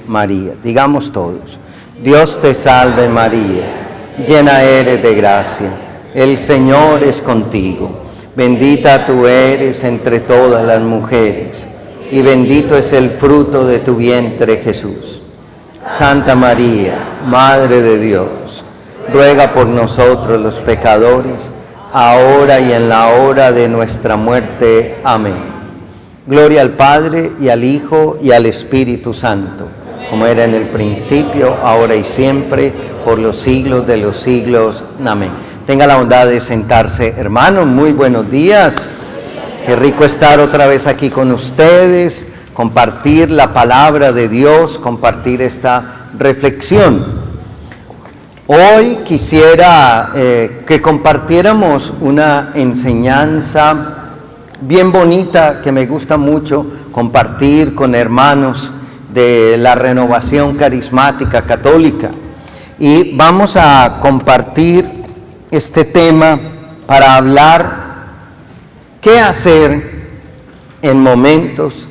María. Digamos todos: Dios te salve María, llena eres de gracia, el Señor es contigo. Bendita tú eres entre todas las mujeres, y bendito es el fruto de tu vientre, Jesús. Santa María, Madre de Dios, ruega por nosotros los pecadores, ahora y en la hora de nuestra muerte. Amén. Gloria al Padre, y al Hijo, y al Espíritu Santo, como era en el principio, ahora y siempre, por los siglos de los siglos. Amén. Tenga la bondad de sentarse, hermanos. Muy buenos días. Qué rico estar otra vez aquí con ustedes, compartir la palabra de Dios, compartir esta reflexión. Hoy quisiera que compartiéramos una enseñanza bien bonita que me gusta mucho compartir con hermanos de la Renovación Carismática Católica. Y vamos a compartir este tema para hablar qué hacer en momentos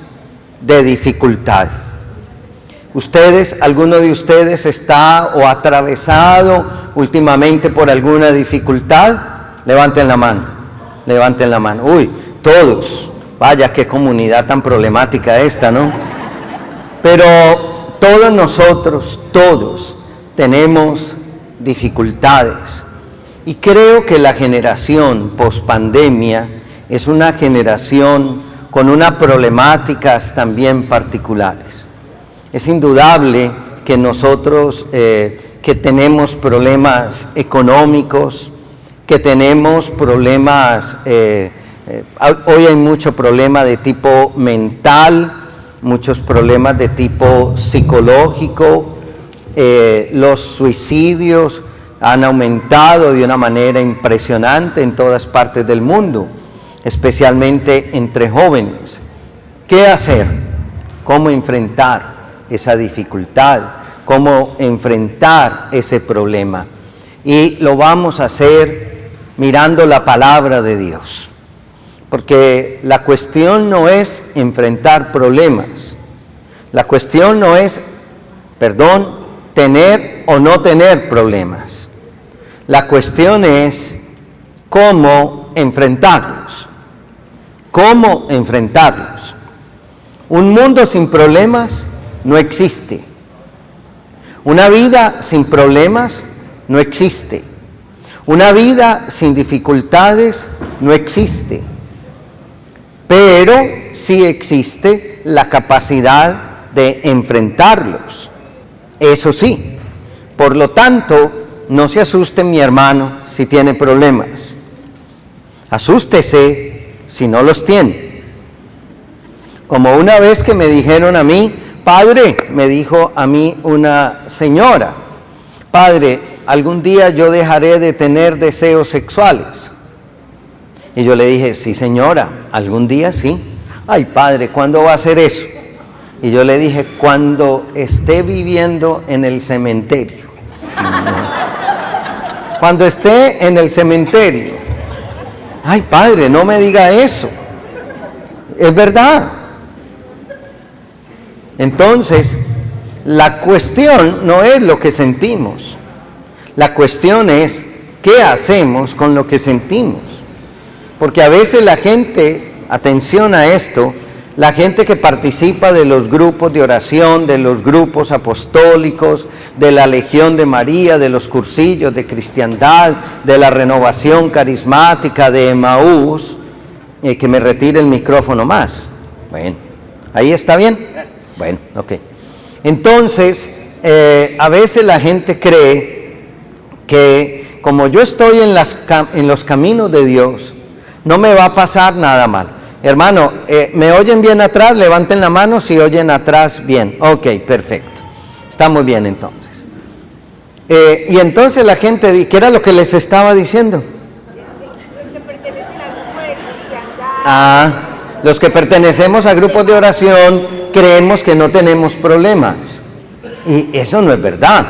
de dificultad. ¿Alguno de ustedes está o ha atravesado últimamente por alguna dificultad? Levanten la mano, levanten la mano. Uy, todos. Vaya, qué comunidad tan problemática esta, ¿no? Pero todos nosotros, todos, tenemos dificultades. Y creo que la generación pospandemia es una generación con unas problemáticas también particulares. Es indudable que nosotros que tenemos problemas económicos, que tenemos problemas, hoy hay mucho problema de tipo mental, muchos problemas de tipo psicológico, los suicidios han aumentado de una manera impresionante en todas partes del mundo, especialmente entre jóvenes. ¿Qué hacer? ¿Cómo enfrentar esa dificultad? ¿Cómo enfrentar ese problema? Y lo vamos a hacer mirando la palabra de Dios. Porque la cuestión no es enfrentar problemas. La cuestión no es, tener o no tener problemas. La cuestión es cómo enfrentarlos. ¿Cómo enfrentarlos? Un mundo sin problemas no existe. Una vida sin problemas no existe. Una vida sin dificultades no existe. Pero sí existe la capacidad de enfrentarlos. Eso sí. Por lo tanto, no se asuste mi hermano si tiene problemas. Asústese si no los tiene. Como una vez que me dijeron a mí, padre, me dijo a mí una señora, padre, algún día yo dejaré de tener deseos sexuales. Y yo le dije, sí señora, algún día sí. Ay padre, ¿cuándo va a ser eso? Y yo le dije, cuando esté viviendo en el cementerio. Cuando esté en el cementerio. Ay, padre, no me diga eso. Es verdad. Entonces, la cuestión no es lo que sentimos. La cuestión es qué hacemos con lo que sentimos. Porque a veces la gente, atención a esto, la gente que participa de los grupos de oración, de los grupos apostólicos, de la Legión de María, de los cursillos de cristiandad, de la Renovación Carismática, de Emaús, que me retire el micrófono más. Bueno, ¿ahí está bien? Bueno, ok. Entonces, a veces la gente cree que como yo estoy en los caminos de Dios, no me va a pasar nada mal. Hermano, ¿me oyen bien atrás? Levanten la mano si oyen atrás bien. Ok, perfecto. Está muy bien entonces. Y entonces la gente, ¿qué era lo que les estaba diciendo? Los que pertenecen al grupo de cristiandad. Los que pertenecemos a grupos de oración creemos que no tenemos problemas. Y eso no es verdad.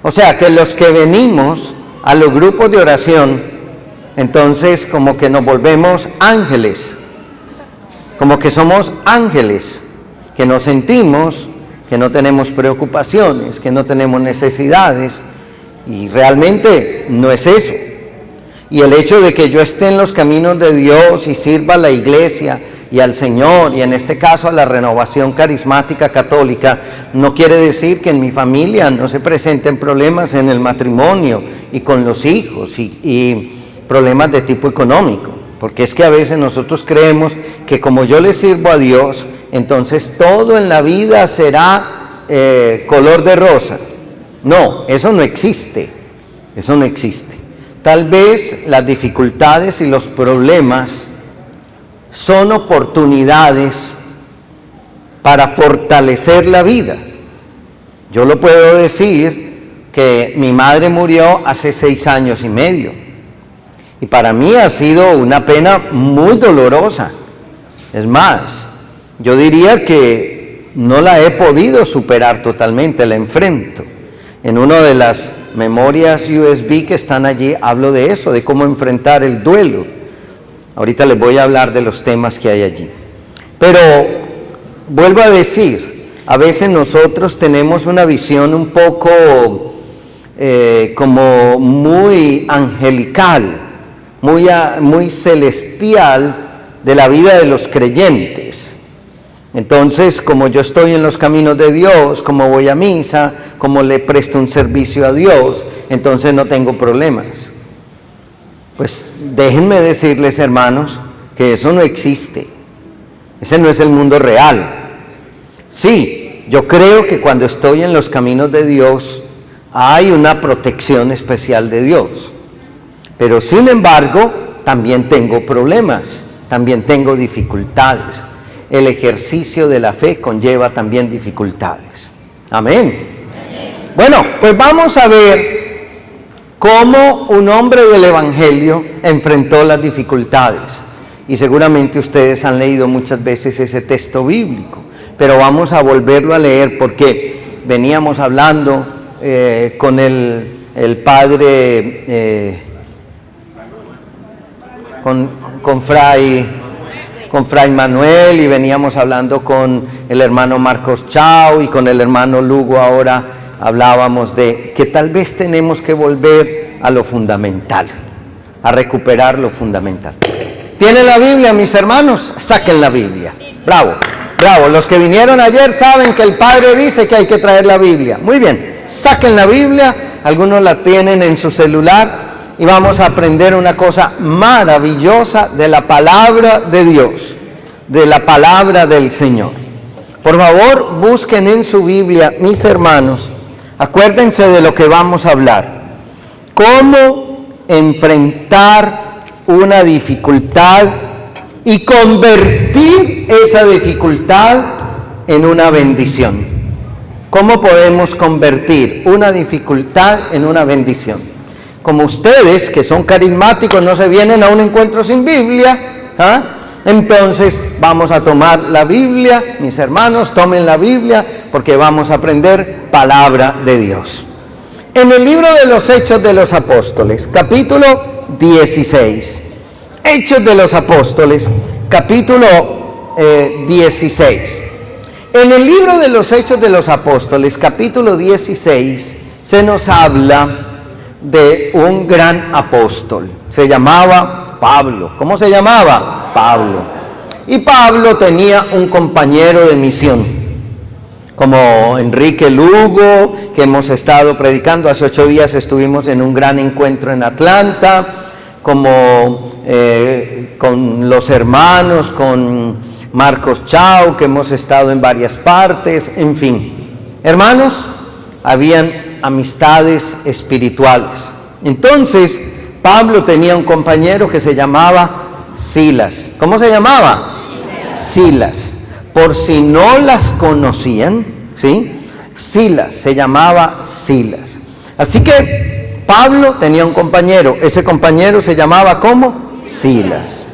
O sea, que los que venimos a los grupos de oración, entonces como que nos volvemos ángeles, como que somos ángeles, que nos sentimos que no tenemos preocupaciones, que no tenemos necesidades, y realmente no es eso. Y el hecho de que yo esté en los caminos de Dios y sirva a la iglesia y al Señor, y en este caso a la Renovación Carismática Católica, no quiere decir que en mi familia no se presenten problemas en el matrimonio y con los hijos y problemas de tipo económico, porque es que a veces nosotros creemos que como yo le sirvo a Dios, entonces todo en la vida será color de rosa. No, eso no existe, eso no existe. Tal vez las dificultades y los problemas son oportunidades para fortalecer la vida. Yo lo puedo decir que mi madre murió hace 6 años y medio. Y para mí ha sido una pena muy dolorosa. Es más, yo diría que no la he podido superar totalmente, la enfrento. En una de las memorias USB que están allí hablo de eso, de cómo enfrentar el duelo. Ahorita les voy a hablar de los temas que hay allí. Pero vuelvo a decir, a veces nosotros tenemos una visión un poco como muy angelical, muy celestial de la vida de los creyentes. Entonces, como yo estoy en los caminos de Dios, como voy a misa, como le presto un servicio a Dios, entonces no tengo problemas. Pues déjenme decirles, hermanos, que eso no existe. Ese no es el mundo real. Sí, yo creo que cuando estoy en los caminos de Dios hay una protección especial de Dios. Pero sin embargo, también tengo problemas, también tengo dificultades. El ejercicio de la fe conlleva también dificultades. Amén. Bueno, pues vamos a ver cómo un hombre del Evangelio enfrentó las dificultades. Y seguramente ustedes han leído muchas veces ese texto bíblico, pero vamos a volverlo a leer porque veníamos hablando con el padre, con Fray Manuel, y veníamos hablando con el hermano Marcos Chao y con el hermano Lugo. Ahora hablábamos de que tal vez tenemos que volver a lo fundamental, a recuperar lo fundamental. ¿Tienen la Biblia, mis hermanos? Saquen la Biblia. Bravo, bravo. Los que vinieron ayer saben que el Padre dice que hay que traer la Biblia. Muy bien, saquen la Biblia. Algunos la tienen en su celular. Y vamos a aprender una cosa maravillosa de la palabra de Dios, de la palabra del Señor. Por favor, busquen en su Biblia, mis hermanos, acuérdense de lo que vamos a hablar. Cómo enfrentar una dificultad y convertir esa dificultad en una bendición. ¿Cómo podemos convertir una dificultad en una bendición? Como ustedes, que son carismáticos, no se vienen a un encuentro sin Biblia, entonces vamos a tomar la Biblia, mis hermanos, tomen la Biblia, porque vamos a aprender palabra de Dios. En el libro de los Hechos de los Apóstoles, capítulo 16. Hechos de los Apóstoles, capítulo 16. En el libro de los Hechos de los Apóstoles, capítulo 16, se nos habla de un gran apóstol. Se llamaba Pablo. ¿Cómo se llamaba? Pablo. Y Pablo tenía un compañero de misión, como Enrique Lugo, que hemos estado predicando. Hace 8 días estuvimos en un gran encuentro en Atlanta, como con los hermanos, con Marcos Chao, que hemos estado en varias partes, en fin. Hermanos, habían amistades espirituales. Entonces, Pablo tenía un compañero que se llamaba Silas. ¿Cómo se llamaba? Silas. Por si no las conocían, ¿sí? Silas, se llamaba Silas. Así que Pablo tenía un compañero. Ese compañero se llamaba ¿cómo? Silas.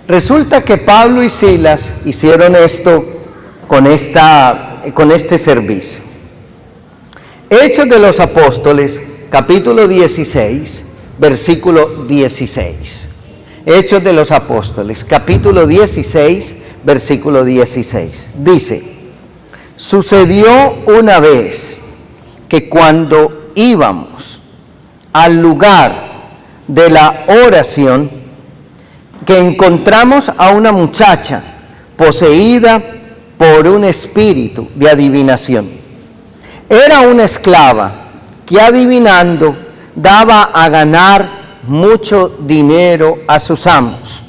Resulta que Pablo y Silas hicieron esto con este servicio. Hechos de los Apóstoles, capítulo 16, versículo 16. Hechos de los Apóstoles, capítulo 16, versículo 16. Dice: Sucedió una vez que cuando íbamos al lugar de la oración, que encontramos a una muchacha poseída por un espíritu de adivinación. Era una esclava que adivinando daba a ganar mucho dinero a sus amos.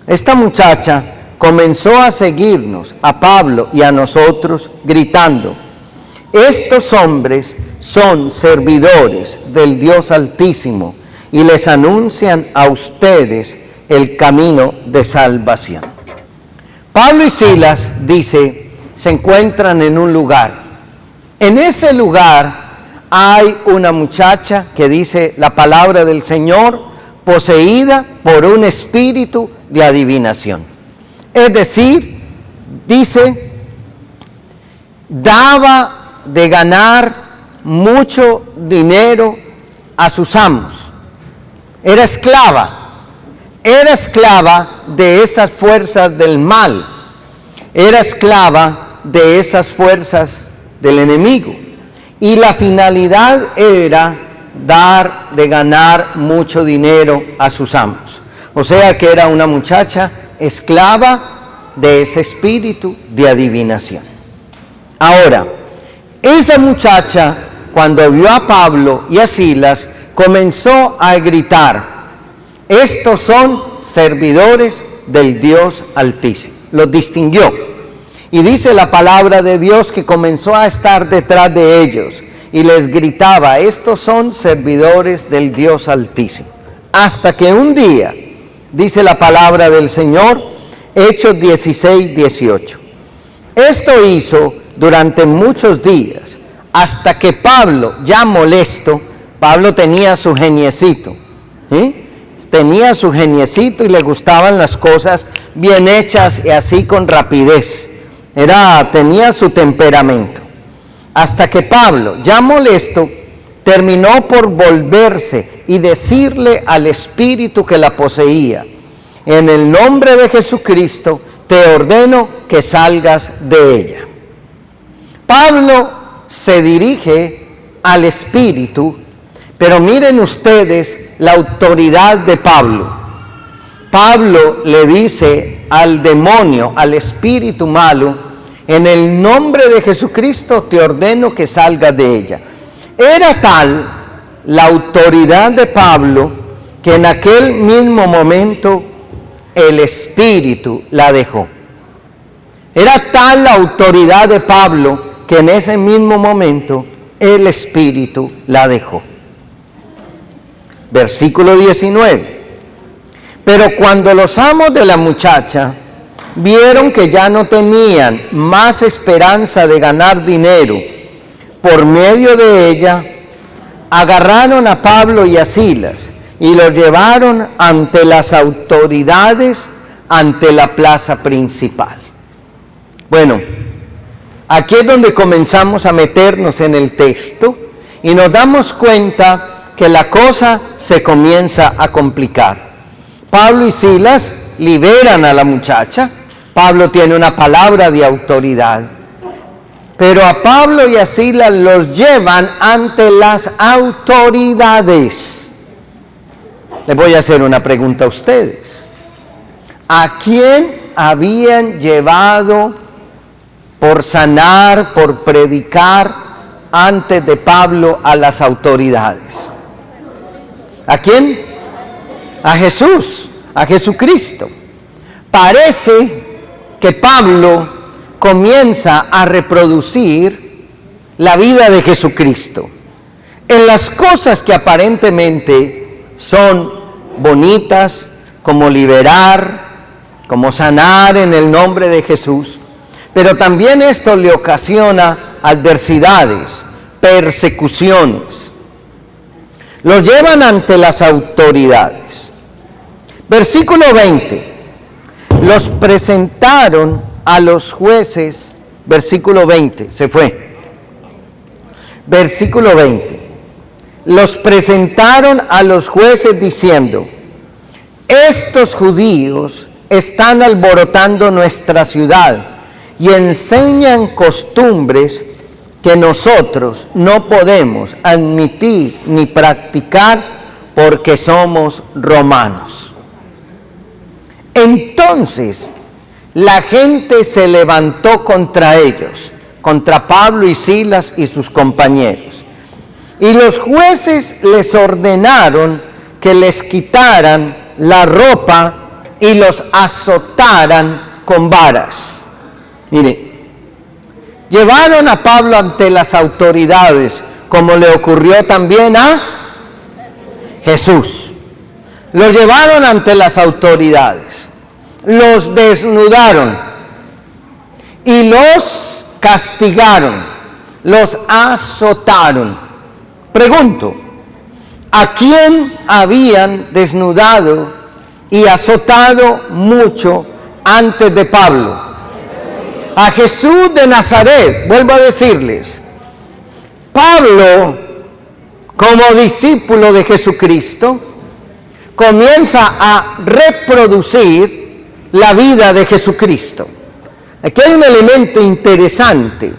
Esta muchacha comenzó a seguirnos, a Pablo y a nosotros, gritando: estos hombres son servidores del Dios Altísimo y les anuncian a ustedes el camino de salvación. Pablo y Silas, dice, se encuentran en un lugar. En ese lugar hay una muchacha que dice la palabra del Señor, poseída por un espíritu de adivinación. Es decir, dice, daba de ganar mucho dinero a sus amos. Era esclava de esas fuerzas del mal, era esclava de esas fuerzas del enemigo. Y la finalidad era dar de ganar mucho dinero a sus amos. O sea que era una muchacha esclava de ese espíritu de adivinación. Ahora, esa muchacha, cuando vio a Pablo y a Silas, comenzó a gritar: estos son servidores del Dios Altísimo. Los distinguió. Y dice la palabra de Dios que comenzó a estar detrás de ellos y les gritaba: estos son servidores del Dios Altísimo. Hasta que un día, dice la palabra del Señor, Hechos 16, 18. Esto hizo durante muchos días, hasta que Pablo, ya molesto, Pablo tenía su geniecito, tenía su geniecito y le gustaban las cosas bien hechas y así con rapidez. Tenía su temperamento. Hasta que Pablo, ya molesto, terminó por volverse y decirle al espíritu que la poseía: en el nombre de Jesucristo te ordeno que salgas de ella. Pablo se dirige al espíritu, pero miren ustedes la autoridad de Pablo. Pablo le dice al demonio, al espíritu malo: en el nombre de Jesucristo te ordeno que salgas de ella. Era tal la autoridad de Pablo que en aquel mismo momento el espíritu la dejó. Era tal la autoridad de Pablo que en ese mismo momento el espíritu la dejó. Versículo 19. Pero cuando los amos de la muchacha vieron que ya no tenían más esperanza de ganar dinero por medio de ella, agarraron a Pablo y a Silas y los llevaron ante las autoridades, ante la plaza principal. Bueno, aquí es donde comenzamos a meternos en el texto y nos damos cuenta que la cosa se comienza a complicar. Pablo y Silas liberan a la muchacha. Pablo tiene una palabra de autoridad. Pero a Pablo y a Silas los llevan ante las autoridades. Les voy a hacer una pregunta a ustedes. ¿A quién habían llevado por sanar, por predicar antes de Pablo a las autoridades? ¿A quién? A Jesús, a Jesucristo. Parece que Pablo comienza a reproducir la vida de Jesucristo en las cosas que aparentemente son bonitas, como liberar, como sanar en el nombre de Jesús, pero también esto le ocasiona adversidades, persecuciones. Lo llevan ante las autoridades. Versículo 20. Los presentaron a los jueces. Versículo 20. Se fue. Versículo 20. Los presentaron a los jueces diciendo: estos judíos están alborotando nuestra ciudad y enseñan costumbres que nosotros no podemos admitir ni practicar porque somos romanos. Entonces, la gente se levantó contra ellos, contra Pablo y Silas y sus compañeros. Y los jueces les ordenaron que les quitaran la ropa y los azotaran con varas. Mire, llevaron a Pablo ante las autoridades, como le ocurrió también a Jesús. Lo llevaron ante las autoridades, los desnudaron y los castigaron, los azotaron. Pregunto, ¿a quién habían desnudado y azotado mucho antes de Pablo? A Jesús de Nazaret. Vuelvo a decirles, Pablo, como discípulo de Jesucristo, comienza a reproducir la vida de Jesucristo. Aquí hay un elemento interesante.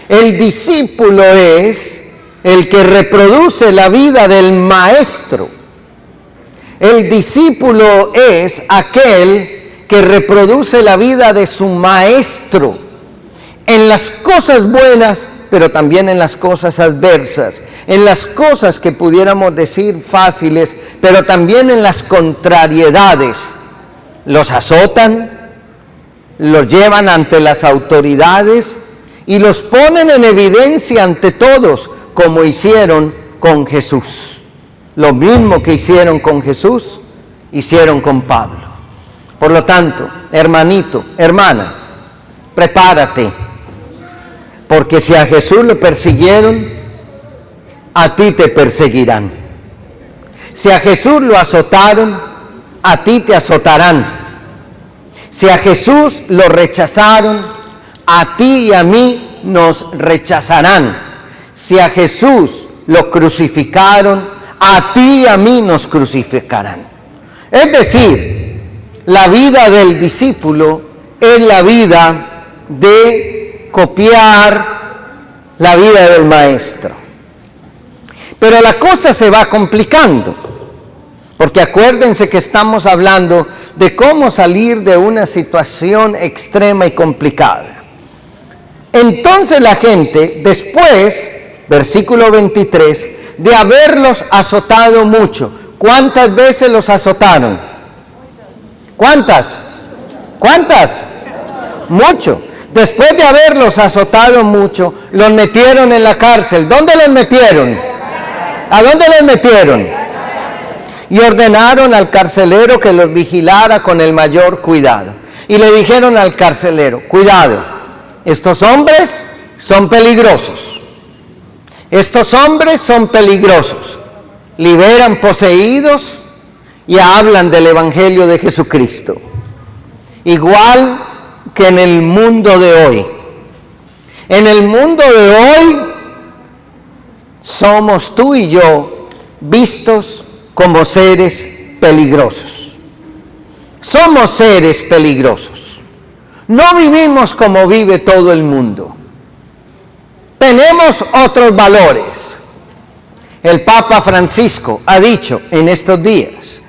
El discípulo es el que reproduce la vida del maestro. El discípulo es aquel que reproduce la vida de su maestro en las cosas buenas, pero también en las cosas adversas, en las cosas que pudiéramos decir fáciles, pero también en las contrariedades. Los azotan, los llevan ante las autoridades y los ponen en evidencia ante todos, como hicieron con Jesús. Lo mismo que hicieron con Jesús, hicieron con Pablo. Por lo tanto, hermanito, hermana, prepárate, porque si a Jesús lo persiguieron, a ti te perseguirán. Si a Jesús lo azotaron, a ti te azotarán. Si a Jesús lo rechazaron, a ti y a mí nos rechazarán. Si a Jesús lo crucificaron, a ti y a mí nos crucificarán. Es decir, la vida del discípulo es la vida de copiar la vida del maestro. Pero la cosa se va complicando, porque acuérdense que estamos hablando de cómo salir de una situación extrema y complicada. Entonces la gente, después, versículo 23, de haberlos azotado mucho, ¿cuántas veces los azotaron? ¿Cuántas? ¿Cuántas? Mucho. Después de haberlos azotado mucho, los metieron en la cárcel. ¿Dónde los metieron? ¿A dónde los metieron? Y ordenaron al carcelero que los vigilara con el mayor cuidado. Y le dijeron al carcelero, cuidado, estos hombres son peligrosos. Estos hombres son peligrosos. Liberan poseídos y hablan del Evangelio de Jesucristo. Igual que en el mundo de hoy. En el mundo de hoy somos tú y yo vistos como seres peligrosos. Somos seres peligrosos. No vivimos como vive todo el mundo. Tenemos otros valores. El Papa Francisco ha dicho en estos días,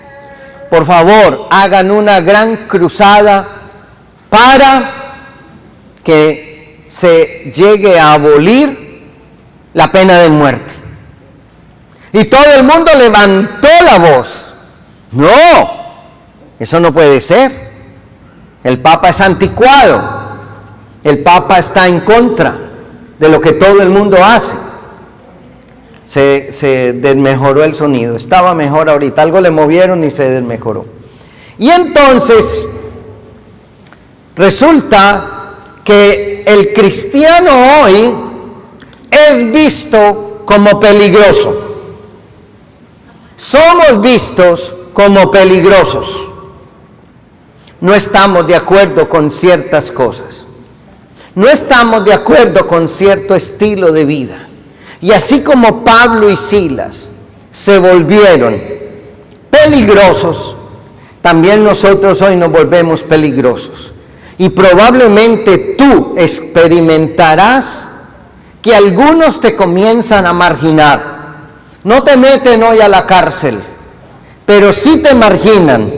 por favor, hagan una gran cruzada para que se llegue a abolir la pena de muerte. Y todo el mundo levantó la voz. No, eso no puede ser. El Papa es anticuado. El Papa está en contra de lo que todo el mundo hace. Se desmejoró el sonido, estaba mejor ahorita, algo le movieron y se desmejoró. Y entonces resulta que el cristiano hoy es visto como peligroso. Somos vistos como peligrosos. No estamos de acuerdo con ciertas cosas. No estamos de acuerdo con cierto estilo de vida. Y así como Pablo y Silas se volvieron peligrosos, también nosotros hoy nos volvemos peligrosos. Y probablemente tú experimentarás que algunos te comienzan a marginar. No te meten hoy a la cárcel, pero sí te marginan.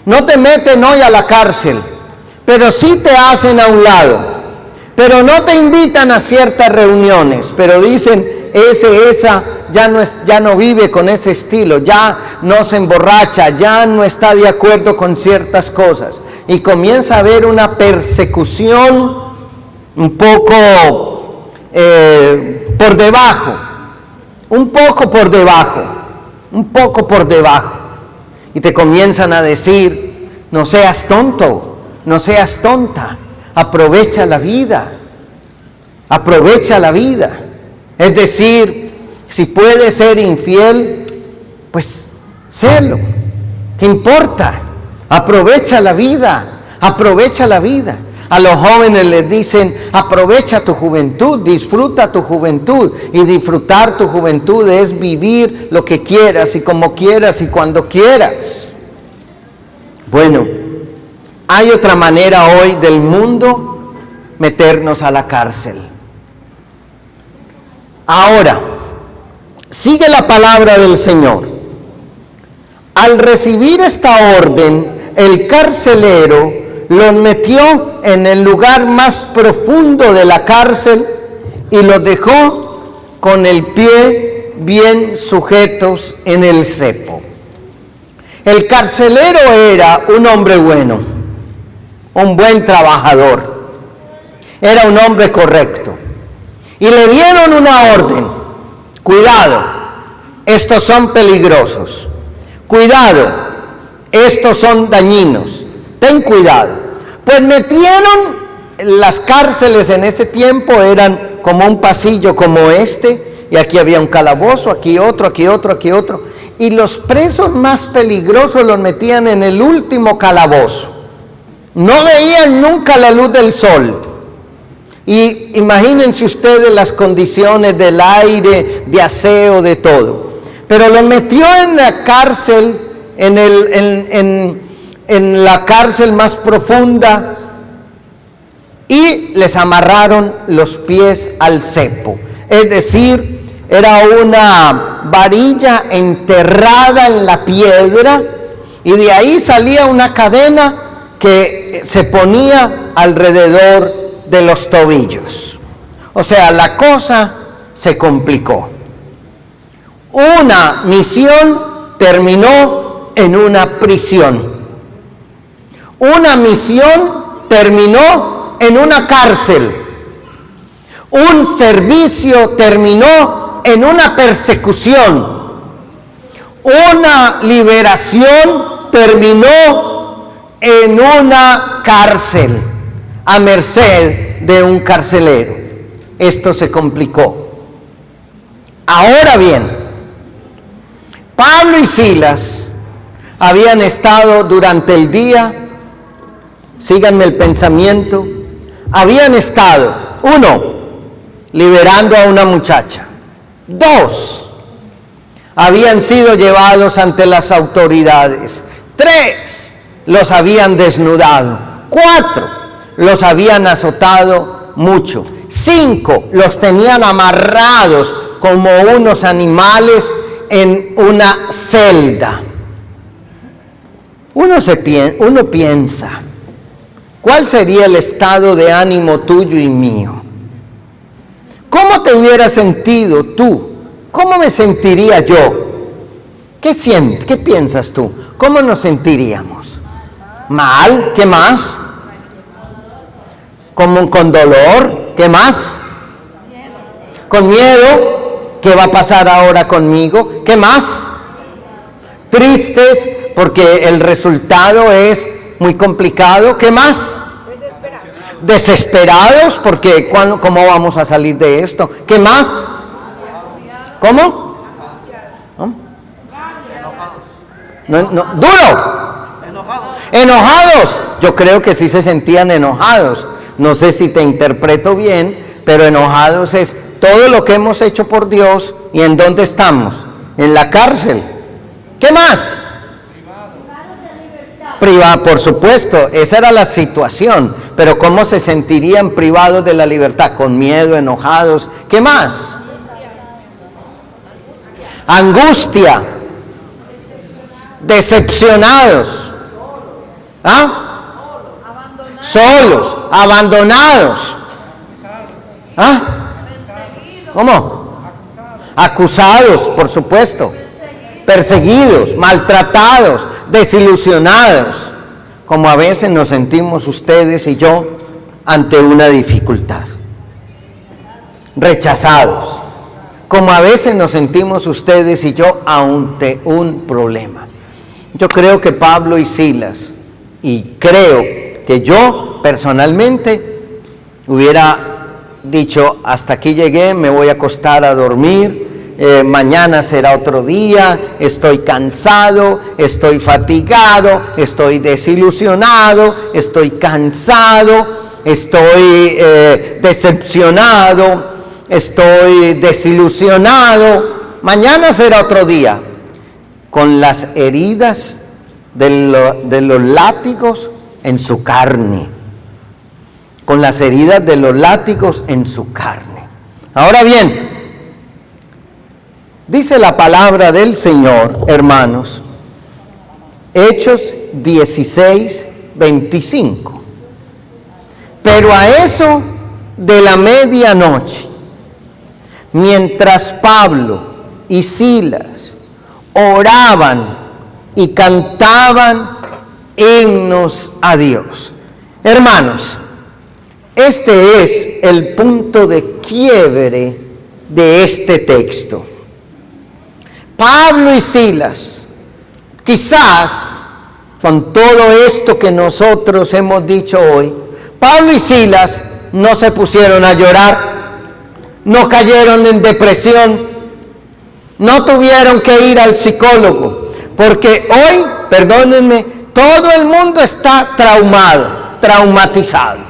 No te meten hoy a la cárcel, pero sí te hacen a un lado. Pero no te invitan a ciertas reuniones, pero dicen, esa ya no vive con ese estilo, ya no se emborracha, ya no está de acuerdo con ciertas cosas. Y comienza a haber una persecución un poco por debajo, un poco por debajo. Y te comienzan a decir, no seas tonto, no seas tonta, aprovecha la vida. Es decir, si puedes ser infiel, pues sélo. ¿Qué importa? Aprovecha la vida. A los jóvenes les dicen, aprovecha tu juventud, disfruta tu juventud. Y disfrutar tu juventud es vivir lo que quieras y como quieras y cuando quieras. Bueno, hay otra manera hoy del mundo meternos a la cárcel. Ahora, sigue la palabra del Señor. Al recibir esta orden, el carcelero los metió en el lugar más profundo de la cárcel y los dejó con el pie bien sujetos en el cepo. El carcelero era un hombre bueno, un buen trabajador, era un hombre correcto. Y le dieron una orden: cuidado, estos son peligrosos, cuidado, estos son dañinos, ten cuidado. Pues metieron, las cárceles en ese tiempo eran como un pasillo como este, y aquí había un calabozo, aquí otro, y los presos más peligrosos los metían en el último calabozo. No veían nunca la luz del sol. Y imagínense ustedes las condiciones del aire, de aseo, de todo. Pero lo metió en la cárcel, en la cárcel más profunda, y les amarraron los pies al cepo. Es decir, era una varilla enterrada en la piedra, y de ahí salía una cadena que se ponía alrededor de los tobillos. O sea, la cosa se complicó. Una misión terminó en una prisión. Una misión terminó en una cárcel. Un servicio terminó en una persecución. Una liberación terminó en una cárcel, a merced de un carcelero. Esto se complicó. Ahora bien, Pablo y Silas habían estado durante el día, síganme el pensamiento, habían estado, 1, liberando a una muchacha. 2, habían sido llevados ante las autoridades. 3, los habían desnudado. 4, los habían azotado mucho. 5, los tenían amarrados como unos animales en una celda. Uno piensa, ¿cuál sería el estado de ánimo tuyo y mío? ¿Cómo te hubieras sentido tú? ¿Cómo me sentiría yo? ¿Qué piensas tú? ¿Cómo nos sentiríamos? ¿Mal? ¿Qué más? ¿Como con dolor? ¿Qué más? ¿Con miedo? ¿Qué va a pasar ahora conmigo? ¿Qué más? Tristes porque el resultado es muy complicado. ¿Qué más? Desesperados porque ¿cómo vamos a salir de esto? ¿Qué más? ¿Cómo? ¡Duro! Enojados. Yo creo que sí se sentían enojados. No sé si te interpreto bien, pero enojados es todo lo que hemos hecho por Dios. ¿Y en dónde estamos? En la cárcel. ¿Qué más? Privado, por supuesto, esa era la situación, pero ¿cómo se sentirían privados de la libertad? Con miedo, enojados, ¿qué más? Angustia, decepcionados, solos, abandonados, ¿cómo? Acusados, por supuesto, perseguidos, maltratados, desilusionados, como a veces nos sentimos ustedes y yo ante una dificultad, rechazados, como a veces nos sentimos ustedes y yo ante un problema. Yo creo que Pablo y Silas, y creo que yo personalmente hubiera dicho, hasta aquí llegué, me voy a acostar a dormir, mañana será otro día, estoy cansado, estoy fatigado, estoy desilusionado, estoy cansado, estoy decepcionado, estoy desilusionado, mañana será otro día, con las heridas de los látigos en su carne, con las heridas de los látigos en su carne. Ahora bien, dice la palabra del Señor, hermanos, Hechos 16, 25. Pero a eso de la medianoche, mientras Pablo y Silas oraban y cantaban himnos a Dios. Hermanos, este es el punto de quiebre de este texto. Pablo y Silas, quizás con todo esto que nosotros hemos dicho hoy, Pablo y Silas no se pusieron a llorar, no cayeron en depresión, no tuvieron que ir al psicólogo, porque hoy, perdónenme, todo el mundo está traumatizado.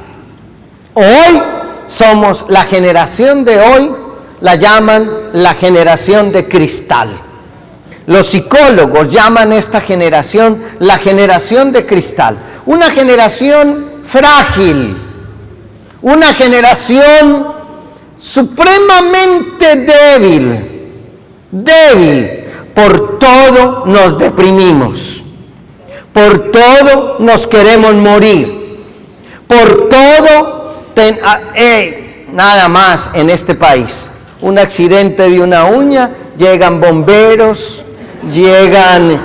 Hoy somos la generación de hoy, la llaman la generación de cristal. Los psicólogos llaman esta generación la generación de cristal. Una generación frágil, una generación supremamente débil. Por todo nos deprimimos, por todo nos queremos morir, por todo, nada más en este país, un accidente de una uña, llegan bomberos, llegan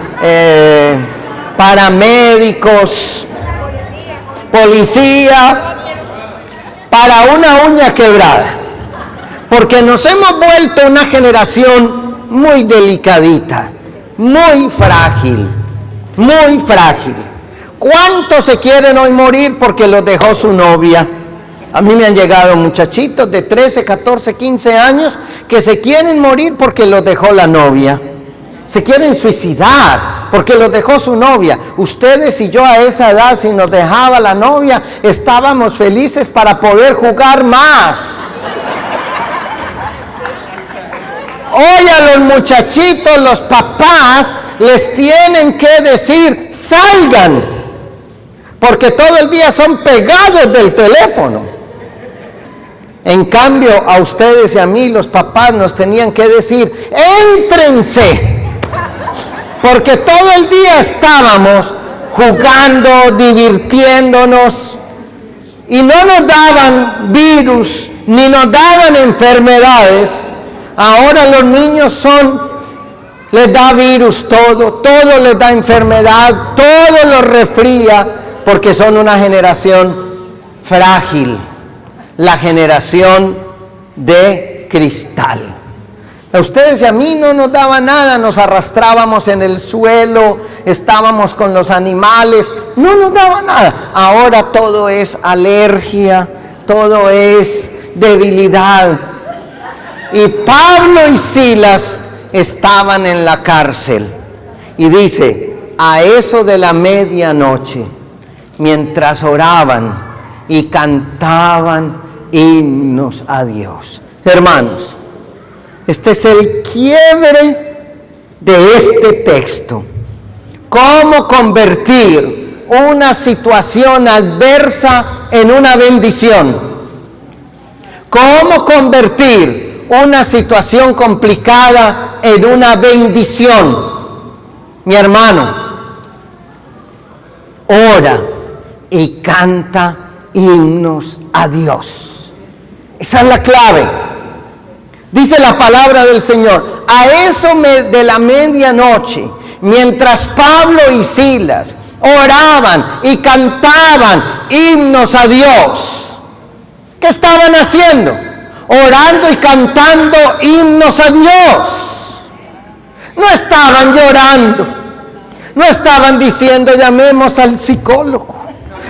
paramédicos, policía, para una uña quebrada, porque nos hemos vuelto una generación muy delicadita, muy frágil. ¿Cuántos se quieren hoy morir porque los dejó su novia? A mí me han llegado muchachitos de 13, 14, 15 años que se quieren morir porque los dejó la novia. Se quieren suicidar porque los dejó su novia. Ustedes y yo a esa edad, si nos dejaba la novia, estábamos felices para poder jugar más. Hoy a los muchachitos, los papás, les tienen que decir, salgan, porque todo el día son pegados del teléfono. En cambio, a ustedes y a mí, los papás, nos tenían que decir, éntrense, porque todo el día estábamos jugando, divirtiéndonos, y no nos daban virus, ni nos daban enfermedades. Ahora los niños les da virus todo les da enfermedad, todo los resfría, porque son una generación frágil, la generación de cristal. A ustedes y a mí no nos daba nada, nos arrastrábamos en el suelo, estábamos con los animales, no nos daba nada. Ahora todo es alergia, todo es debilidad. Y Pablo y Silas estaban en la cárcel. Y dice, a eso de la medianoche, mientras oraban y cantaban himnos a Dios. Hermanos, este es el quiebre de este texto. ¿Cómo convertir una situación adversa en una bendición. ¿Cómo convertir una situación complicada en una bendición? Mi hermano, ora y canta himnos a Dios. Esa es la clave. Dice la palabra del Señor, a eso de la medianoche, mientras Pablo y Silas oraban y cantaban himnos a Dios, ¿qué estaban haciendo? Orando y cantando himnos a Dios. No estaban llorando, no estaban diciendo llamemos al psicólogo,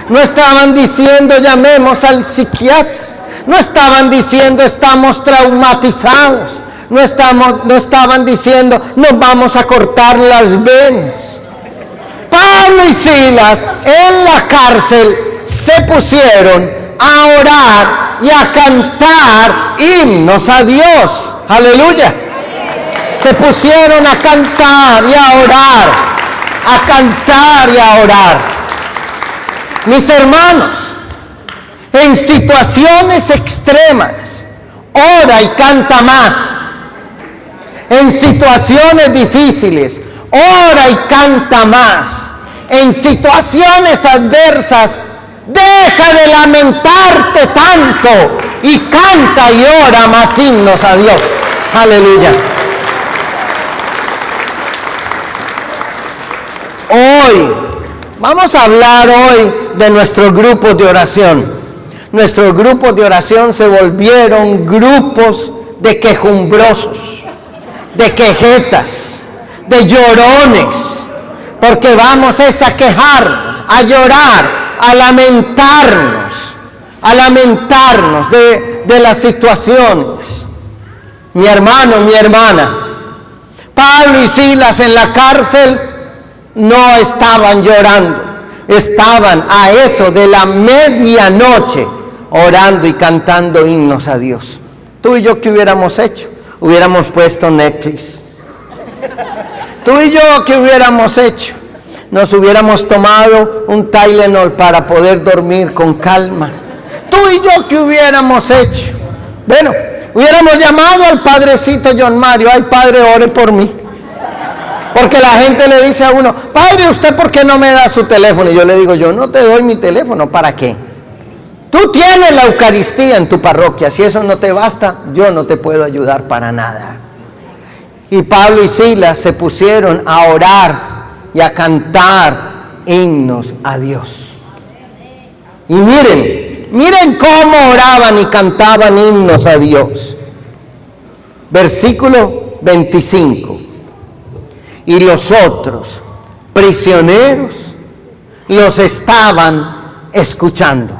no estaban diciendo llamemos al psiquiatra, no estaban diciendo estamos traumatizados, no estaban diciendo nos vamos a cortar las venas. Pablo y Silas en la cárcel se pusieron a orar y a cantar himnos a Dios. Aleluya. Se pusieron a cantar y a orar, a cantar y a orar. Mis hermanos, en situaciones extremas, ora y canta más. En situaciones difíciles, ora y canta más. En situaciones adversas, deja de lamentarte tanto y canta y ora más himnos a Dios. Aleluya. Hoy, vamos a hablar hoy de nuestros grupos de oración. Nuestros grupos de oración se volvieron grupos de quejumbrosos, de quejetas, de llorones, porque vamos a quejarnos, a llorar, a lamentarnos de las situaciones. Mi hermano, mi hermana, Pablo y Silas en la cárcel no estaban llorando, estaban a eso de la medianoche orando y cantando himnos a Dios. Tú y yo, ¿qué hubiéramos hecho? Hubiéramos puesto Netflix. Tú y yo, ¿qué hubiéramos hecho? Nos hubiéramos tomado un Tylenol para poder dormir con calma. Tú y yo, ¿qué hubiéramos hecho? Bueno, hubiéramos llamado al padrecito John Mario. Ay, padre, ore por mí. Porque la gente le dice a uno, padre, ¿usted por qué no me da su teléfono? Y yo le digo, yo no te doy mi teléfono, ¿para qué? Tú tienes la Eucaristía en tu parroquia, si eso no te basta, yo no te puedo ayudar para nada. Y Pablo y Silas se pusieron a orar y a cantar himnos a Dios. Y miren cómo oraban y cantaban himnos a Dios. Versículo 25. Y los otros prisioneros los estaban escuchando.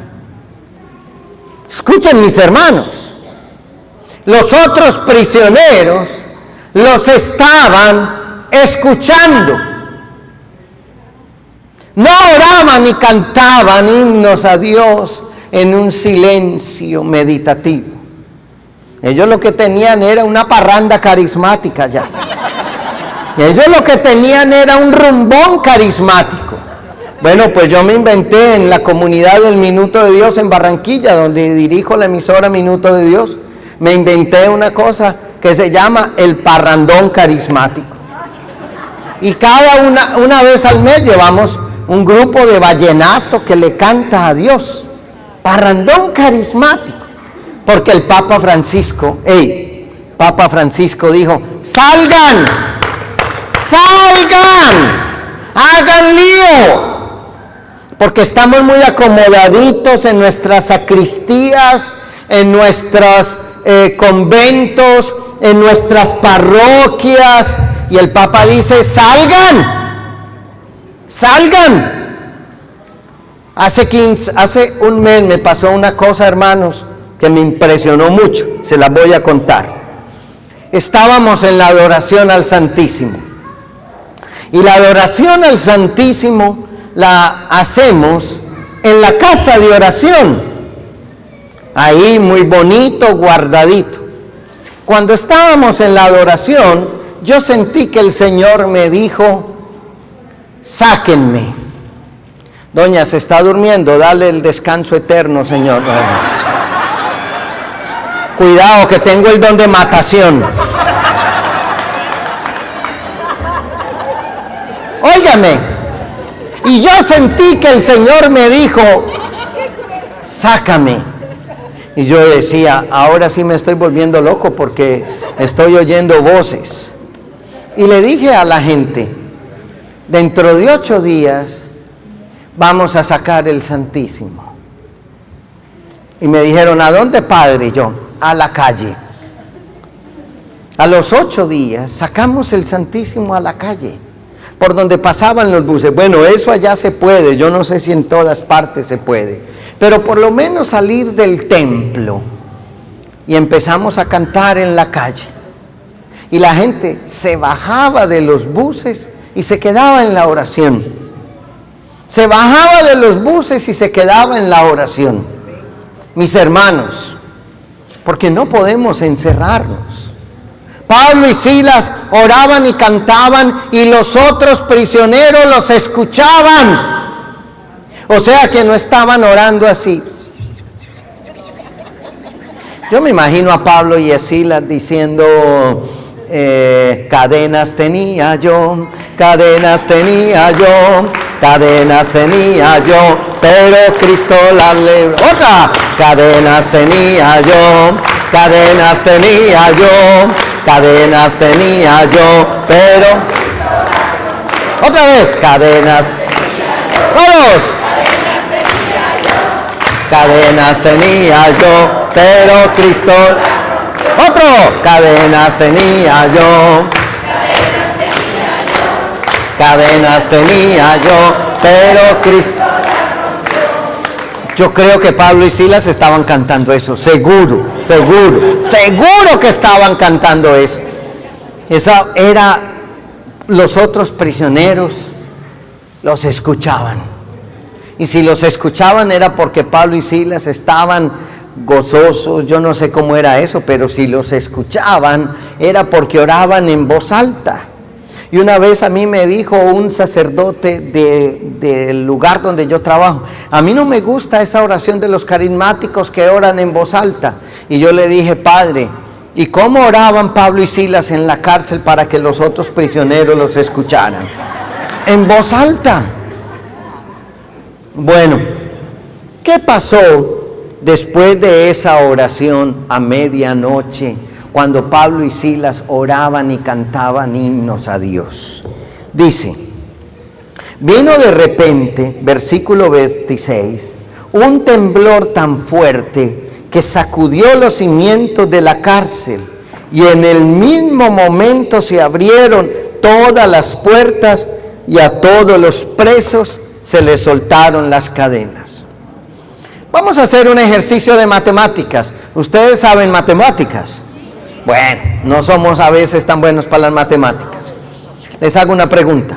Escuchen, mis hermanos, los otros prisioneros los estaban escuchando. No oraban ni cantaban himnos a Dios en un silencio meditativo. Ellos lo que tenían era una parranda carismática ya. Ellos lo que tenían era un rumbón carismático. Bueno, pues yo me inventé en la comunidad del Minuto de Dios en Barranquilla, donde dirijo la emisora Minuto de Dios, me inventé una cosa que se llama el parrandón carismático. Y una vez al mes llevamos un grupo de vallenato que le canta a Dios. Parrandón carismático. Porque el Papa Francisco dijo, ¡salgan! ¡Hagan lío! Porque estamos muy acomodaditos en nuestras sacristías, en nuestros conventos, en nuestras parroquias. Y el Papa dice, ¡salgan! Hace un mes me pasó una cosa, hermanos, que me impresionó mucho. Se las voy a contar. Estábamos en la adoración al Santísimo. Y la adoración al Santísimo la hacemos en la casa de oración. Ahí muy bonito, guardadito. Cuando estábamos en la adoración, yo sentí que el Señor me dijo, sáquenme. Doña, se está durmiendo, dale el descanso eterno, Señor. Cuidado, que tengo el don de matación. Óigame, y yo sentí que el Señor me dijo, sácame. Y yo decía, ahora sí me estoy volviendo loco porque estoy oyendo voces. Y le dije a la gente, dentro de 8 días vamos a sacar el Santísimo. Y me dijeron, ¿a dónde, padre? Y yo, a la calle. A los 8 días sacamos el Santísimo a la calle, por donde pasaban los buses. Bueno, eso allá se puede, yo no sé si en todas partes se puede, pero por lo menos salir del templo. Y empezamos a cantar en la calle. Y la gente se bajaba de los buses y se quedaba en la oración. Se bajaba de los buses y se quedaba en la oración. Mis hermanos, porque no podemos encerrarnos. Pablo y Silas oraban y cantaban y los otros prisioneros los escuchaban. O sea que no estaban orando así. Yo me imagino a Pablo y a Silas diciendo, cadenas tenía yo, cadenas tenía yo, cadenas tenía yo, pero Cristo las libró. Otra, cadenas tenía yo, cadenas tenía yo, cadenas tenía yo, pero... Otra vez, cadenas. Todos. Cadenas tenía yo, pero Cristo... Otro, cadenas tenía yo, cadenas tenía yo, pero Cristo... Yo creo que Pablo y Silas estaban cantando eso, seguro que estaban cantando eso. Esa era, los otros prisioneros los escuchaban. Y si los escuchaban era porque Pablo y Silas estaban gozosos, yo no sé cómo era eso, pero si los escuchaban era porque oraban en voz alta. Y una vez a mí me dijo un sacerdote del lugar donde yo trabajo, a mí no me gusta esa oración de los carismáticos que oran en voz alta. Y yo le dije, padre, ¿y cómo oraban Pablo y Silas en la cárcel para que los otros prisioneros los escucharan? En voz alta. Bueno, ¿qué pasó después de esa oración a medianoche, cuando Pablo y Silas oraban y cantaban himnos a Dios? Dice, vino de repente, versículo 26, un temblor tan fuerte que sacudió los cimientos de la cárcel, y en el mismo momento se abrieron todas las puertas y a todos los presos se les soltaron las cadenas. Vamos a hacer un ejercicio de matemáticas. ¿Ustedes saben matemáticas? Bueno, no somos a veces tan buenos para las matemáticas. Les hago una pregunta.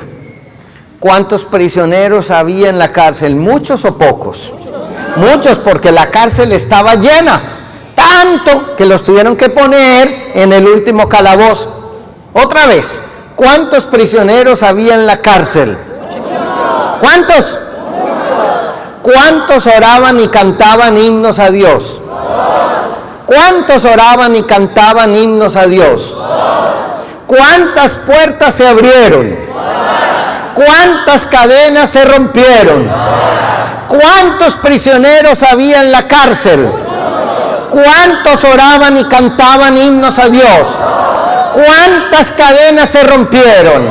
¿Cuántos prisioneros había en la cárcel? ¿Muchos o pocos? Muchos, porque la cárcel estaba llena. Tanto que los tuvieron que poner en el último calabozo. Otra vez, ¿cuántos prisioneros había en la cárcel? ¿Cuántos? ¿Cuántos oraban y cantaban himnos a Dios? ¿Cuántos oraban y cantaban himnos a Dios? ¿Cuántas puertas se abrieron? ¿Cuántas cadenas se rompieron? ¿Cuántos prisioneros había en la cárcel? ¿Cuántos oraban y cantaban himnos a Dios? ¿Cuántas cadenas se rompieron?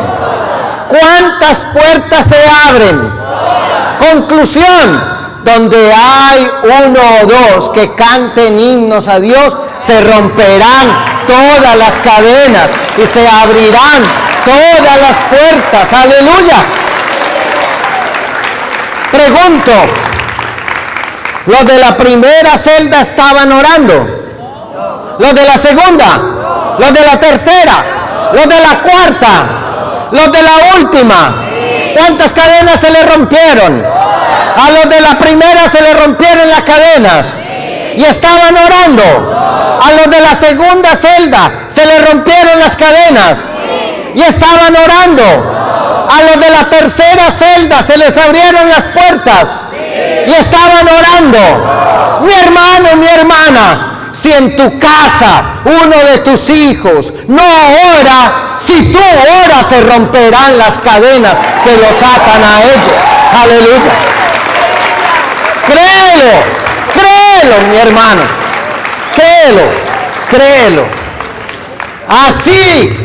¿Cuántas puertas se abren? Conclusión, donde hay uno o dos que canten himnos a Dios, se romperán todas las cadenas y se abrirán todas las puertas. ¡Aleluya! Pregunto, ¿los de la primera celda estaban orando? ¿Los de la segunda? ¿Los de la tercera? ¿Los de la cuarta? ¿Los de la última? ¿Cuántas cadenas se le rompieron? A los de la primera se le rompieron las cadenas y estaban orando. A los de la segunda celda se le rompieron las cadenas y estaban orando. A los de la tercera celda se les abrieron las puertas y estaban orando. Mi hermano, mi hermana, si en tu casa uno de tus hijos no ora, si tú oras se romperán las cadenas que los atan a ellos. Aleluya. Créelo, créelo, mi hermano. Créelo, créelo. Así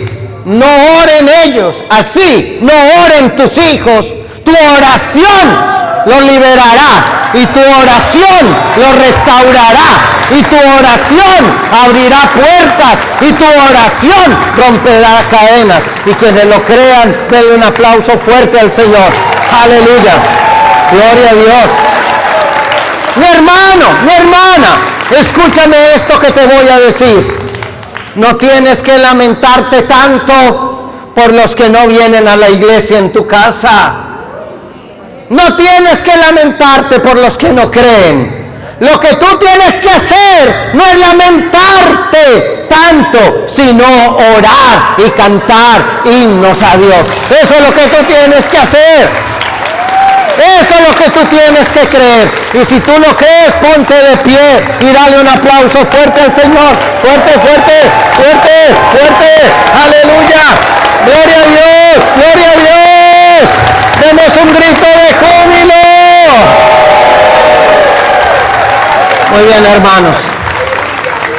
no oren ellos, así no oren tus hijos. Tu oración los liberará y tu oración los restaurará y tu oración abrirá puertas y tu oración romperá cadenas. Y quienes lo crean, denle un aplauso fuerte al Señor. Aleluya. Gloria a Dios. Mi hermano, mi hermana, escúchame esto que te voy a decir. No tienes que lamentarte tanto por los que no vienen a la iglesia en tu casa. No tienes que lamentarte por los que no creen. Lo que tú tienes que hacer no es lamentarte tanto, sino orar y cantar himnos a Dios. Eso es lo que tú tienes que hacer. Eso es lo que tú tienes que creer. Y si tú lo crees, ponte de pie y dale un aplauso fuerte al Señor. Fuerte, fuerte, fuerte, fuerte. Aleluya. Gloria a Dios, gloria a Dios. Demos un grito de júbilo. Muy bien, hermanos.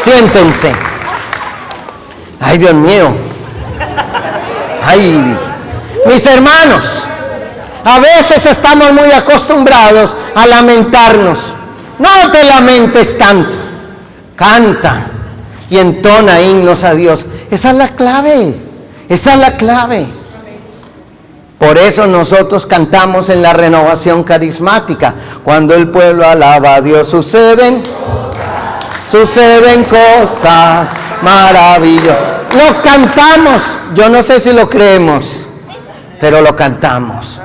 Siéntense. Ay, Dios mío. Ay, mis hermanos. A veces estamos muy acostumbrados a lamentarnos. No te lamentes tanto. Canta y entona himnos a Dios. Esa es la clave. Esa es la clave. Por eso nosotros cantamos en la renovación carismática. Cuando el pueblo alaba a Dios suceden cosas maravillosas. Lo cantamos. Yo no sé si lo creemos, pero lo cantamos.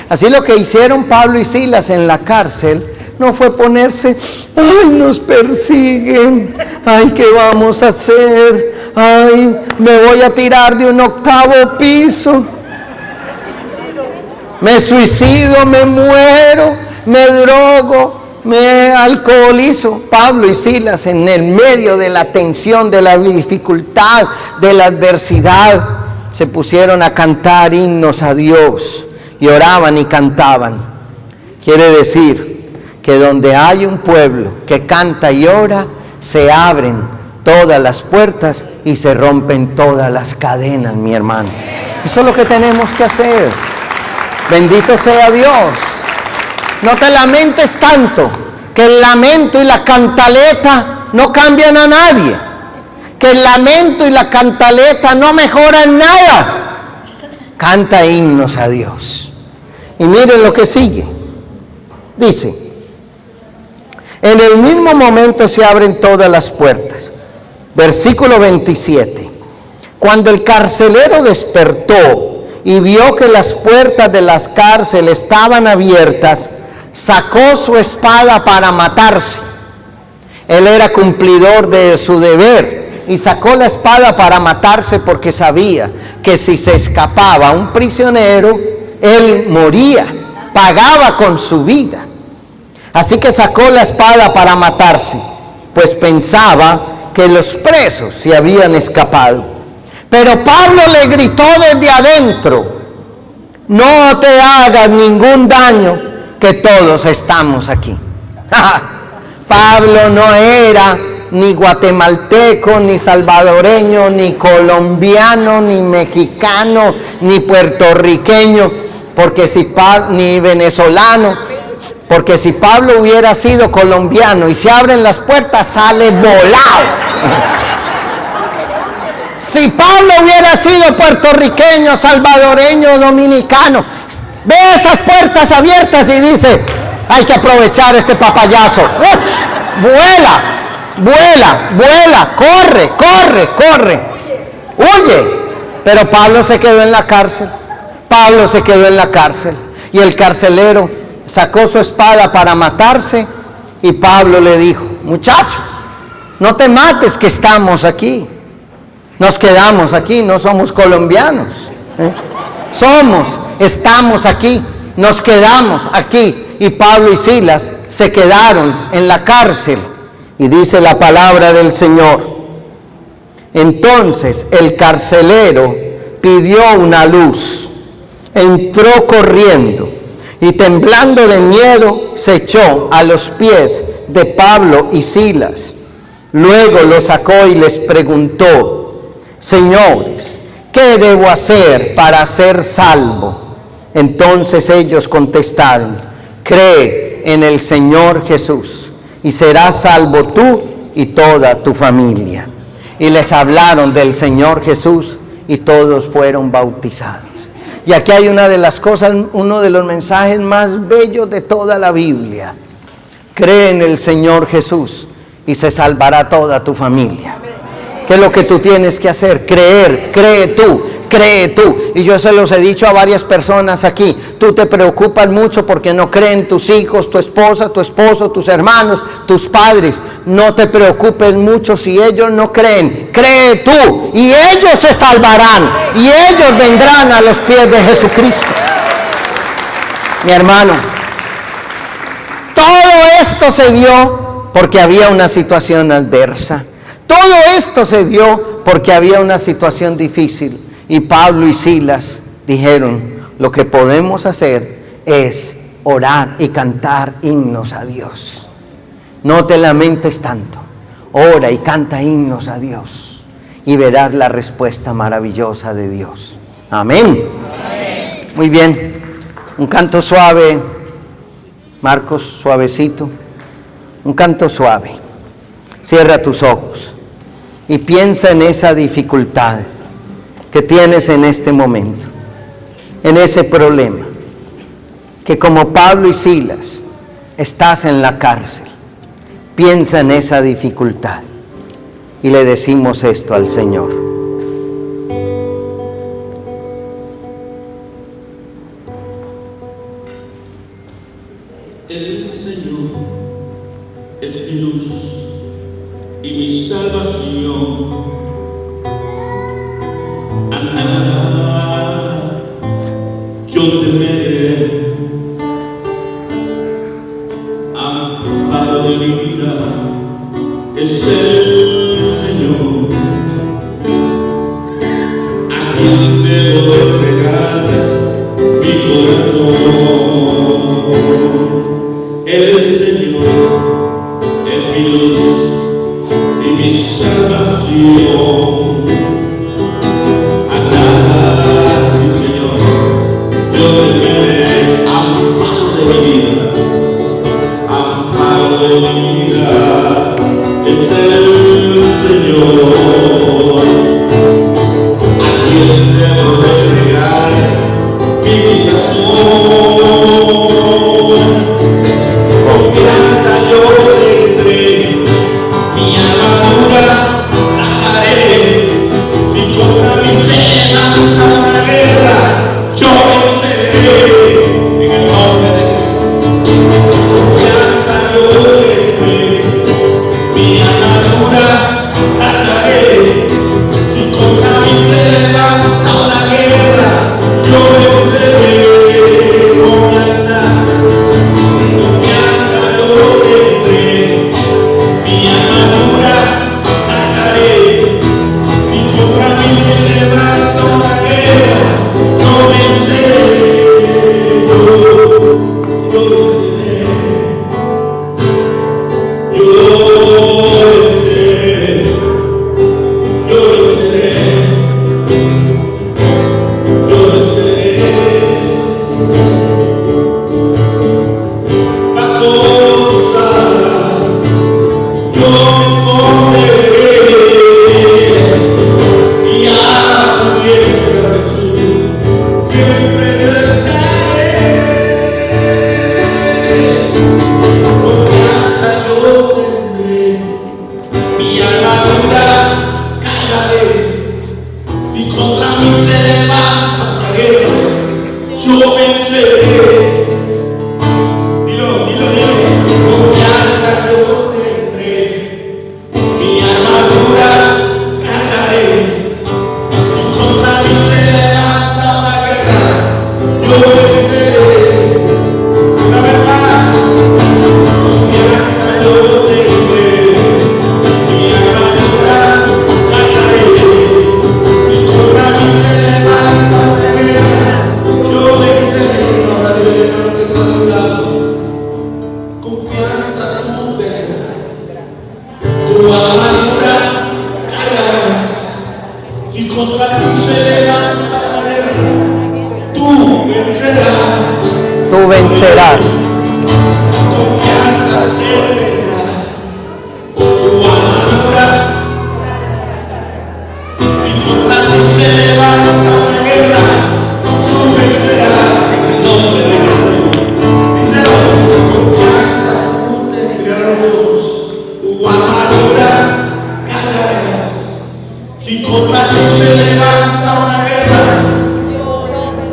Así lo que hicieron Pablo y Silas en la cárcel no fue ponerse, ay, nos persiguen, ay, ¿qué vamos a hacer? Ay, me voy a tirar de un 8º piso, me suicido, me muero, me drogo, me alcoholizo. Pablo y Silas en el medio de la tensión, de la dificultad, de la adversidad, se pusieron a cantar himnos a Dios. Y oraban y cantaban. Quiere decir que donde hay un pueblo que canta y ora, se abren todas las puertas y se rompen todas las cadenas, mi hermano. Eso es lo que tenemos que hacer. Bendito sea Dios. No te lamentes tanto, que el lamento y la cantaleta no cambian a nadie. Que el lamento y la cantaleta no mejoran nada. Canta himnos a Dios. Y miren lo que sigue. Dice, en el mismo momento se abren todas las puertas. Versículo 27. Cuando el carcelero despertó y vio que las puertas de las cárceles estaban abiertas, sacó su espada para matarse. Él era cumplidor de su deber y sacó la espada para matarse porque sabía que si se escapaba un prisionero, él moría, pagaba con su vida. Así que sacó la espada para matarse, pues pensaba que los presos se habían escapado. Pero Pablo le gritó desde adentro, no te hagas ningún daño, que todos estamos aquí. Pablo no era ni guatemalteco, ni salvadoreño, ni colombiano, ni mexicano, ni puertorriqueño, ni venezolano, porque si Pablo hubiera sido colombiano y se abren las puertas, sale volado. Si Pablo hubiera sido puertorriqueño, salvadoreño, dominicano, ve esas puertas abiertas y dice, hay que aprovechar este papayazo. ¡Ush! Vuela, vuela, vuela, corre, corre, corre, huye. Pero Pablo se quedó en la cárcel. Pablo se quedó en la cárcel y el carcelero sacó su espada para matarse y Pablo le dijo, muchacho, no te mates que estamos aquí, nos quedamos aquí, no somos colombianos, somos estamos aquí, nos quedamos aquí. Y Pablo y Silas se quedaron en la cárcel. Y dice la palabra del Señor: entonces el carcelero pidió una luz, entró corriendo y temblando de miedo se echó a los pies de Pablo y Silas. Luego los sacó y les preguntó: señores, ¿qué debo hacer para ser salvo? Entonces ellos contestaron: cree en el Señor Jesús y serás salvo tú y toda tu familia. Y les hablaron del Señor Jesús y todos fueron bautizados. Y aquí hay una de las cosas, uno de los mensajes más bellos de toda la Biblia. Cree en el Señor Jesús y se salvará toda tu familia. ¿Qué es lo que tú tienes que hacer? Creer, cree tú. Y yo se los he dicho a varias personas aquí. Tú te preocupas mucho porque no creen tus hijos, tu esposa, tu esposo, tus hermanos, tus padres. No te preocupes mucho si ellos no creen. Cree tú y ellos se salvarán y ellos vendrán a los pies de Jesucristo. Mi hermano, todo esto se dio porque había una situación adversa. Todo esto se dio porque había una situación difícil. Y Pablo y Silas dijeron: lo que podemos hacer es orar y cantar himnos a Dios. No te lamentes tanto. Ora y canta himnos a Dios y verás la respuesta maravillosa de Dios. Amén. Muy bien. Un canto suave, Marcos, suavecito. Un canto suave. Cierra tus ojos y piensa en esa dificultad que tienes en este momento, en ese problema, que como Pablo y Silas estás en la cárcel. Piensa en esa dificultad y le decimos esto al Señor: el Señor es mi luz y mi salvación. A nada yo temeré, amparo de mi vida es el Señor. contra ti se levanta una guerra, tú vencerás. Tú vencerás. Confianza que vendrá, tu armadura. Si contra ti se levanta una guerra, tú vencerás en el nombre de Jesús. Díselo, confianza, ponte, mira los ojos, tu armadura cargarás. Si contra ti se levanta una guerra,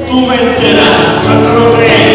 tú vencerás. ¿Cuánto lo crees?